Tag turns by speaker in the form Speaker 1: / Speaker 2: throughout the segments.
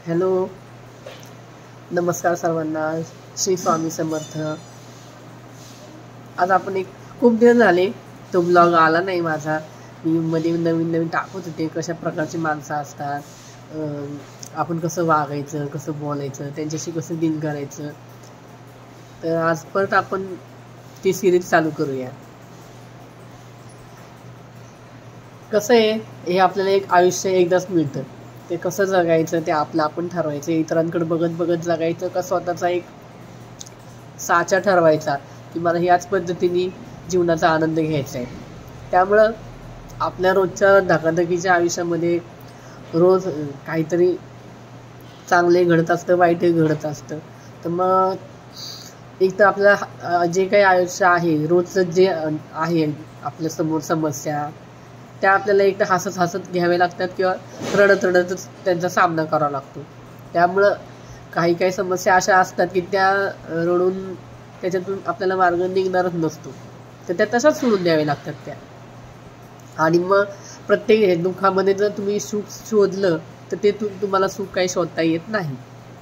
Speaker 1: Hello, नमस्कार सर्वांना. श्री स्वामी समर्थ. आज आपण खूप दिवस झाले तो ब्लॉग आला नाही माझा. मी मध्ये नवीन नवीन टाकत होते कशा प्रकारची माणसं असतात, आपण कसं वागायचं, कसं बोलायचं, त्यांच्याशी कसं डील करायचं. तर आज परत आपण ती सिरीज चालू करूया. कसं आहे, हे आपल्याला एक आयुष्य एकदाच मिळतं. ते कसं जगायचं ते आपलं आपण ठरवायचं. इतरांकडे बघत बघत जगायचं का स्वतःचा एक साचा ठरवायचा की मला ह्याच पद्धतीने जीवनाचा आनंद घ्यायचा आहे. त्यामुळं आपल्या रोजच्या धकाधकीच्या आयुष्यामध्ये रोज काहीतरी चांगले घडत असतं, वाईटही घडत असतं. तर मग एक तर आपल्या जे काही आयुष्य आहे, रोजचं जे आहे आपल्या समोर समस्या, त्या आपल्याला एक तर हसत हसत घ्यावे लागतात किंवा रडत रडतच त्यांचा सामना करावा लागतो. त्यामुळं काही काही समस्या अशा असतात की त्या रडून त्याच्यातून आपल्याला मार्ग निघणारच नसतो, तर त्या तशाच सोडून द्यावे लागतात त्या. आणि मग प्रत्येक दुःखामध्ये जर तुम्ही सुख शोधलं तर ते तुम्हाला सुख काही शोधता येत नाही.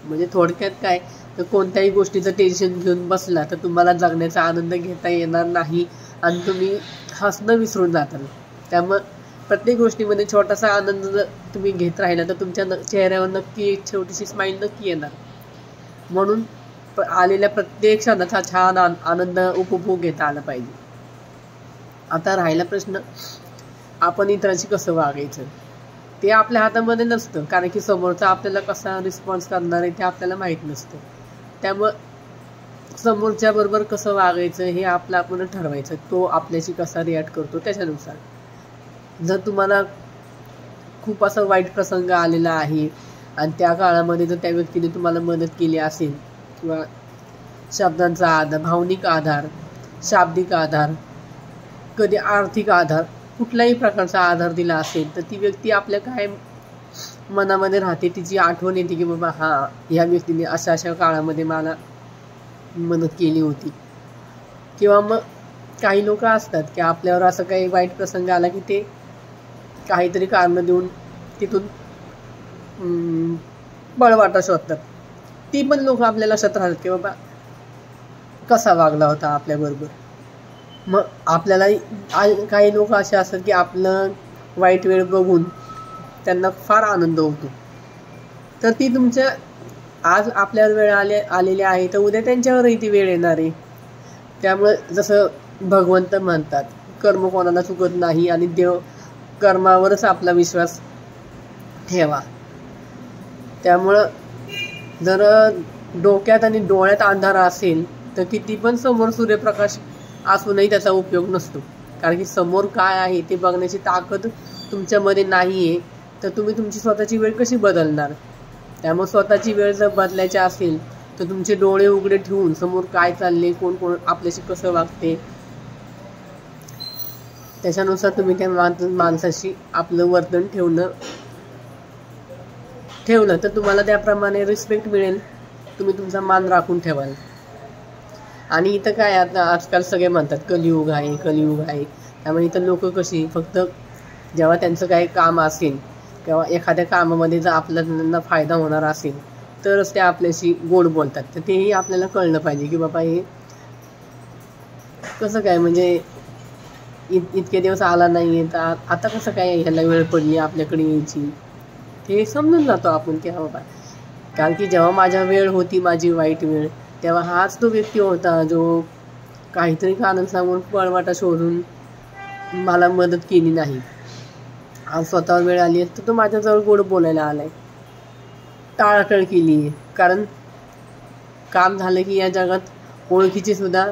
Speaker 1: म्हणजे थोडक्यात काय, तर कोणत्याही गोष्टीचं टेन्शन घेऊन बसला तर तुम्हाला जगण्याचा आनंद घेता येणार नाही आणि तुम्ही हसणं विसरून जाताल. त्यामुळे प्रत्येक गोष्टीमध्ये छोटासा आनंद जर तुम्ही घेत राहिला तर तुमच्या चेहऱ्यावर नक्की एक छोटीशी स्माईल नक्की येणार. म्हणून आलेल्या प्रत्येक क्षणाचा छान आनंद उपभोग घेता आला पाहिजे. आता राहिला प्रश्न, आपण इतरांशी कसं वागायचं. ते आपल्या हातामध्ये नसतं, कारण की समोरचा आपल्याला कसा रिस्पॉन्स करणार आहे ते आपल्याला माहीत नसतं. त्यामुळं समोरच्या बरोबर कसं वागायचं हे आपलं आपण ठरवायचं. तो आपल्याशी कसा रिॲक्ट करतो त्याच्यानुसार. जर तुम्हाला खूप असा वाईट प्रसंग आलेला आहे आणि त्या काळामध्ये जर त्या व्यक्तीने तुम्हाला मदत केली असेल किंवा शब्दांचा आधार, भावनिक आधार, शाब्दिक आधार, कधी आर्थिक आधार, कुठल्याही प्रकारचा आधार दिला असेल तर ती व्यक्ती आपल्या काय मनामध्ये राहते, तिची आठवण येते की बाबा ह्या व्यक्तीने अशा अशा काळामध्ये मला मदत केली होती. किंवा मग काही लोक असतात की आपल्यावर असं काही वाईट प्रसंग आला की ते काहीतरी कारण देऊन तिथून पळवाटा शोधतात. ती पण लोक आपल्या लक्षात राहतात की बाबा कसा वागला होता आपल्याबरोबर. मग आपल्याला काही लोक असे असतात की आपलं वाईट वेळ बघून त्यांना फार आनंद होतो. तर ती तुमच्या आज आपल्यावर वेळ आलेली आहे तर उद्या त्यांच्यावरही ती वेळ येणार आहे. त्यामुळे जसं भगवंत म्हणतात, कर्म कोणाला चुकत नाही आणि देव कर्मावरच आपला विश्वास ठेवा. त्यामुळं जर डोक्यात आणि डोळ्यात अंधार असेल तर किती पण समोर सूर्यप्रकाश असूनही त्याचा उपयोग नसतो. कारण की समोर काय आहे ते बघण्याची ताकद तुमच्यामध्ये नाही आहे, तर तुम्ही तुमची स्वतःची वेळ कशी बदलणार. त्यामुळे स्वतःची वेळ जर बदलायची असेल तर तुमचे डोळे उघडे ठेवून समोर काय चालले, कोण कोण आपल्याशी कसं वागते, त्याच्यानुसार तुम्ही त्या माणसाशी आपलं वर्तन ठेवलं तर तुम्हाला त्याप्रमाणे रिस्पेक्ट मिळेल. तुम्ही तुमचा मान राखून ठेवाल. आणि इथं काय, आता आजकाल सगळे म्हणतात कलियुग आहे, कलियुग आहे. त्यामुळे इथं लोक कशी फक्त जेव्हा त्यांचं काही काम असेल किंवा एखाद्या कामामध्ये जर आपल्याला फायदा होणार असेल तरच ते आपल्याशी गोड बोलतात. तर तेही आपल्याला कळलं पाहिजे की बाबा हे कसं काय, म्हणजे इतके दिवस आला नाही आहे तर आता कसं काय ह्याला वेळ पडली आपल्याकडे यायची, ते समजून जातो आपण की बाबा. कारण की जेव्हा माझ्या वेळ होती, माझी वाईट वेळ, तेव्हा हाच तो व्यक्ती होता जो काहीतरी कारण सांगून पळवाटा शोधून मला मदत केली नाही. आज स्वतःवर वेळ आली आहे तर तो माझ्याजवळ गोड बोलायला आलाय, टाळाटळ केली आहे. कारण काम झालं की या जगात ओळखीचे सुद्धा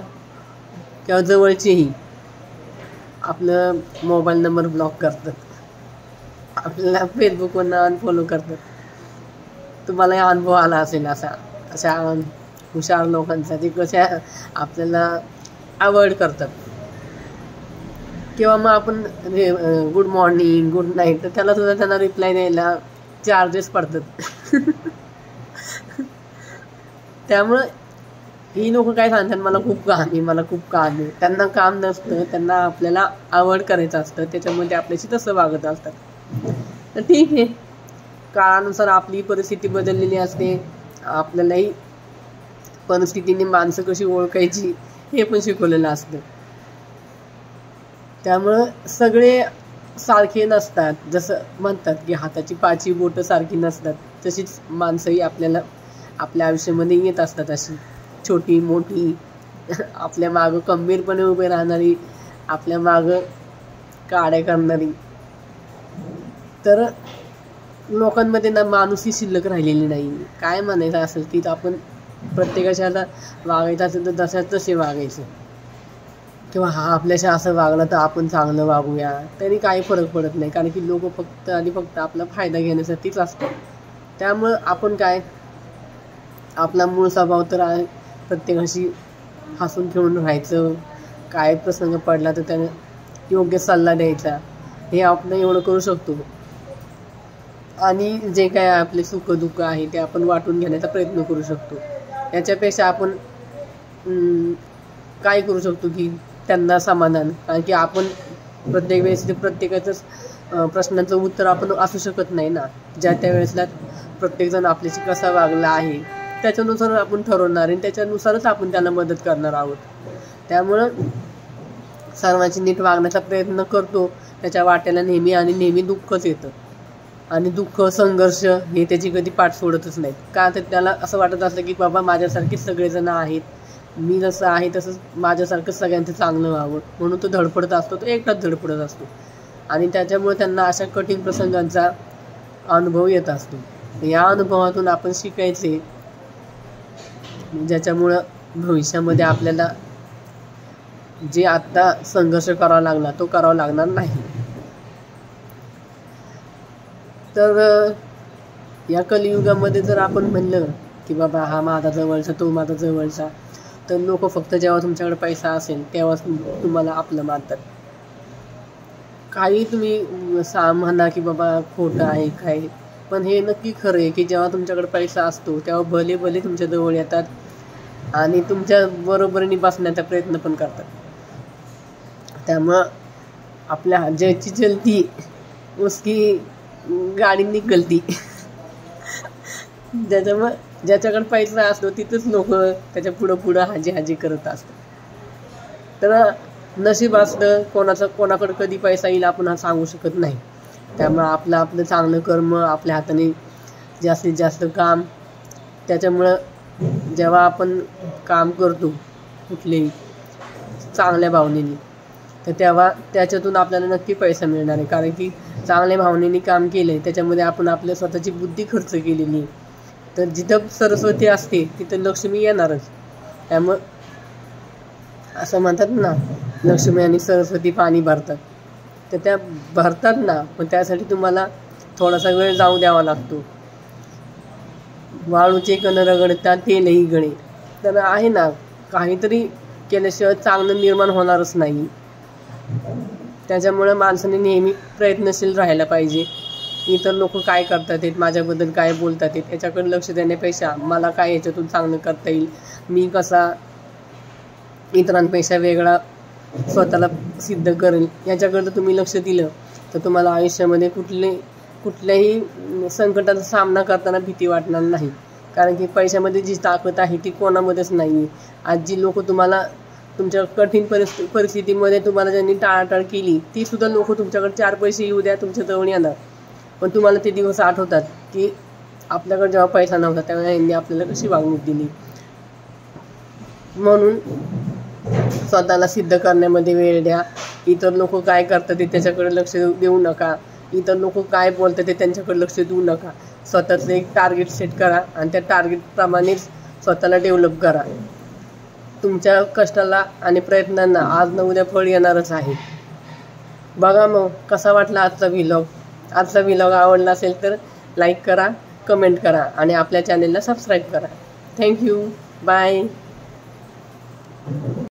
Speaker 1: किंवा जवळचेही आपलं मोबाईल नंबर ब्लॉक करतात, आपल्याला फेसबुकवरनं अनफॉलो करतात. तुम्हाला अनुभव आला असेल अशा हुशार लोकांचा, ते कशा आपल्याला अवॉइड करतात. किंवा मग आपण गुड मॉर्निंग, गुड नाईट, तर त्याला सुद्धा त्यांना रिप्लाय द्यायला चार्जेस पडतात. त्यामुळं ही लोक काय सांगतात, मला खूप काम आहे, मला खूप काम आहे. त्यांना काम नसतं, त्यांना आपल्याला अवॉइड करायचं असतं, त्याच्यामध्ये आपल्याशी तसं वागत असतात. तर ठीक आहे, काळानुसार आपली परिस्थिती बदललेली असते. आपल्यालाही परिस्थितीने माणसं कशी ओळखायची हे पण शिकवलेलं असतं. त्यामुळं सगळे सारखे नसतात. जसं म्हणतात की हाताची 5ही बोटं सारखी नसतात, तशीच माणसंही आपल्याला आपल्या आयुष्यामध्ये येत असतात, अशी छोटी मोठी, आपल्या मागं खंबीरपणे उभे राहणारी, आपल्या मागं काड्या करणारी. तर लोकांमध्ये ना माणूसही शिल्लक राहिलेली नाही. काय म्हणायचं असेल की आपण प्रत्येकाच्या वागायचं असेल तर जशाच तसे वागायचं, किंवा हा आपल्याशी असं वागलं तर आपण चांगलं वागूया, तरी काही फरक पडत नाही. कारण की लोक फक्त आणि फक्त आपला फायदा घेण्यासाठीच असतात. त्यामुळं आपण काय, आपला मूळ स्वभाव तर आहे प्रत्येकाशी हसून खेळून राहायचं. काय प्रसंग पडला तर त्याने योग्य सल्ला द्यायचा, हे आपण एवढं करू शकतो. आणि जे काय आपले सुखदुःख आहे ते आपण वाटून घेण्याचा प्रयत्न करू शकतो. याच्यापेक्षा आपण काय करू शकतो की त्यांना समाधान. कारण की आपण प्रत्येक वेळेस प्रत्येकाचंच प्रश्नांचं उत्तर आपण असू शकत नाही ना. ज्या त्या वेळेसला प्रत्येकजण आपल्याशी कसा वागला आहे त्याच्यानुसार आपण ठरवणार आणि त्याच्यानुसारच आपण त्यांना मदत करणार आहोत. त्यामुळं सर्वांची नीट वागण्याचा प्रयत्न करतो. त्याच्या वाट्याला नेहमी आणि नेहमी दुःखच येतं, आणि दुःख संघर्ष हे त्याची कधी पाठ सोडतच नाहीत. का तर त्याला असं वाटत असतं की बाबा माझ्यासारखेच सगळेजण आहेत, मी जसं आहे तसंच माझ्यासारखं सगळ्यांचं चांगलं व्हावं, म्हणून तो धडपडत असतो. तो एकटाच धडपडत असतो आणि त्याच्यामुळे त्यांना अशा कठीण प्रसंगांचा अनुभव येत असतो. या अनुभवातून आपण शिकायचे, ज्याच्यामुळं भविष्यामध्ये आपल्याला जे आत्ता संघर्ष करावा लागला तो करावा लागणार नाही. तर या कलियुगामध्ये जर आपण म्हणलं की बाबा हा माझा जवळचा, तो माझा जवळचा, तर लोक फक्त जेव्हा तुमच्याकडे पैसा असेल तेव्हाच तुम्हाला आपलं मानतात. काही तुम्ही म्हणा की बाबा खोटं आहे काय, पण हे नक्की खरं आहे की जेव्हा तुमच्याकडे पैसा असतो तेव्हा भले भले तुमच्या जवळ येतात आणि तुमच्या बरोबरीने बसण्याचा प्रयत्न पण करतात. त्यामुळं आपल्या ज्याची चलती उसकी गाडी निकलती. ज्याच्याकडे पैसा असतो तिथंच लोक त्याच्या पुढं हाजी करत असतात. तर नशीब असतं कोणाकडे कधी पैसा येईल आपण हा सांगू शकत नाही. त्यामुळं आपलं चांगलं कर्म, आपल्या हाताने जास्तीत जास्त काम, त्याच्यामुळं जेव्हा आपण काम करतो कुठलेही चांगल्या भावनेने, तर तेव्हा त्याच्यातून आपल्याला नक्की पैसा मिळणार आहे. कारण की चांगल्या भावनेने काम केलं आहे त्याच्यामध्ये आपण आपल्या स्वतःची बुद्धी खर्च केलेली आहे. तर जिथं सरस्वती असते तिथं लक्ष्मी येणारच. त्यामुळं असं म्हणतात ना, लक्ष्मी आणि सरस्वती पाणी भरतात, तर त्या भरतात ना, पण त्यासाठी तुम्हाला थोडासा वेळ जाऊ द्यावा लागतो. वाळूचे कण रगडतात तेलही गळे. तर आहे ना, काहीतरी केल्याशिवाय चांगलं निर्माण होणारच नाही. त्याच्यामुळे माणसाने नेहमी प्रयत्नशील राहायला पाहिजे. इतर लोक काय करतात आहेत, माझ्याबद्दल काय बोलतात आहेत, याच्याकडे लक्ष देण्यापेक्षा मला काय याच्यातून चांगलं करता येईल, मी कसा इतरांपेक्षा वेगळा स्वतःला सिद्ध करेल, याच्याकडं तुम्ही लक्ष दिलं तर तुम्हाला आयुष्यामध्ये कुठल्याही संकटाचा सामना करताना भीती वाटणार नाही. कारण की पैशामध्ये जी ताकद आहे ती कोणामध्येच नाही आहे. आज जी लोक तुम्हाला तुमच्या कठीण परिस्थितीमध्ये तुम्हाला ज्यांनी टाळाटाळ केली, ती सुद्धा लोक तुमच्याकडे 4 पैसे येऊ द्या तुमच्या जवळ येणार, पण तुम्हाला ते दिवस आठवतात की आपल्याकडे जेव्हा पैसा नव्हता तेव्हा यांनी आपल्याला कशी वागणूक दिली. म्हणून स्वतःला सिद्ध करण्यामध्ये वेळ द्या. इतर लोक काय करतात ते त्याच्याकडे लक्ष देऊ नका. इतर लोक काय बोलतात ते त्यांच्याकडे लक्ष देऊ नका. स्वतःचं एक टार्गेट सेट करा आणि त्या टार्गेटप्रमाणेच स्वतःला डेव्हलप करा. तुमच्या कष्टाला आणि प्रयत्नांना आज न उद्या फळ येणारच आहे. बघा मग कसा वाटला आजचा व्हिलॉग. आजचा व्हिलॉग आवडला असेल तर लाईक करा, कमेंट करा आणि आपल्या चॅनेलला सबस्क्राईब करा. थँक्यू. बाय.